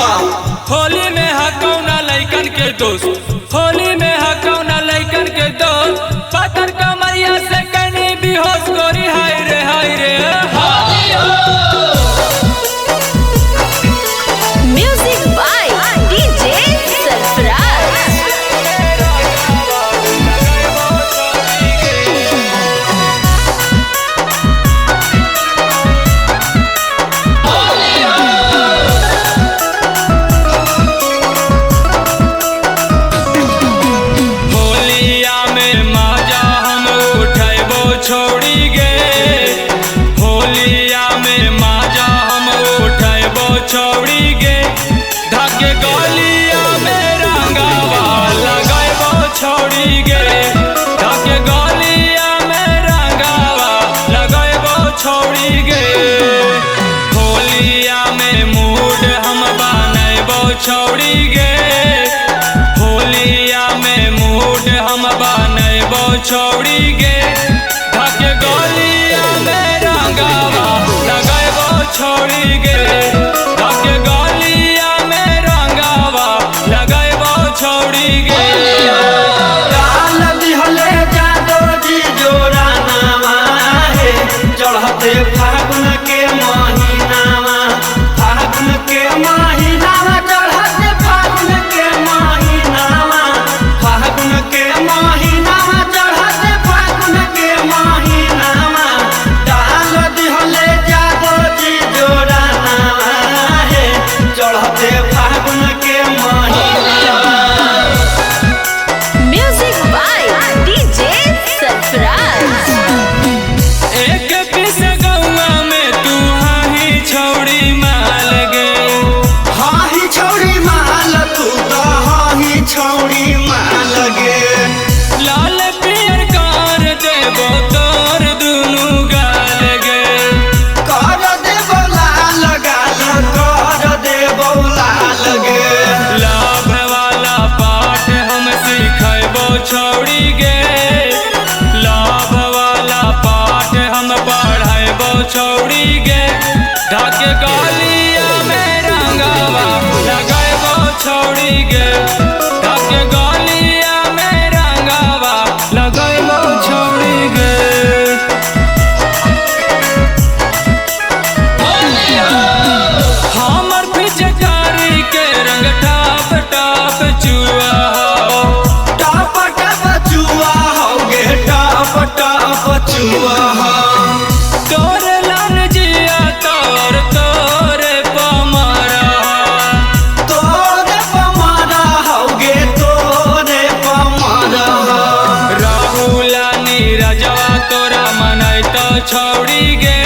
होली में हकौना लइकन के दोस्त, होली में हकौना लइकन के दोस्त, पातर कमरिया से कनी बेहोश गोरी हाय रे म्यूजिक बाय डीजे सरफराज। होलिया में माजा हम उठैबो छोड़ी गे, होलिया में माजा हम उठैबो छोड़ी गे, धाके गलिया में रंगावा लगैबो छोड़ी गे, धाके गलिया में रंगावा लगैबो छोड़ी गे, होलिया में मूड हम बनैबो छोड़ी गे, होलिया में मूड हम बनैबो छोड़ी गे, धाके गलिया में रंगावा लगैबो छोड़ी गे, धाके गलिया में रंगावा लगैबो छोड़ी गे। डाल दिहले जादो जी जोरा नामा है, चढ़ते फागुन के महीनावा, फागुन के महीनावा, चढ़ते फागुन के महीनावा, फागुन के महीनावा, चढ़ते फागुन के महीनावा, डाल दिहले जादो जी जोरा नामा है, चढ़ते फागुन के महीनावा। Music by DJ Sarfaraz. एक पीस गौआ में तू हाही छौड़ी माल गे, हाही छौड़ी माल तू तो हाही छौड़ी माल गे, लाल पियर कार देबो तोर दुनु गाल गे, कर दे लाल गाल, कर दे लाल गे, लाभ वाला पाठ हम सिखैबो छौड़ी गे, लाभ वाला पाठ हम पढ़ैबो छौड़ी गे, धाके गलिया में रंगावा लगैबो छौड़ी गे, धाके गलिया में रंगावा लगैबो छौड़ी गे। हमर पिचकारी के रंग टाप टाप चुआ हो, टप टप चुआ होगे, टप टप चुआ हो, तोरे लाल जिया तोर तोरे पमरा, तोरे पमारा होगे, तोरे पमारा हो, राहुला नीरजवा तोरा मनैतो छौड़ी गे,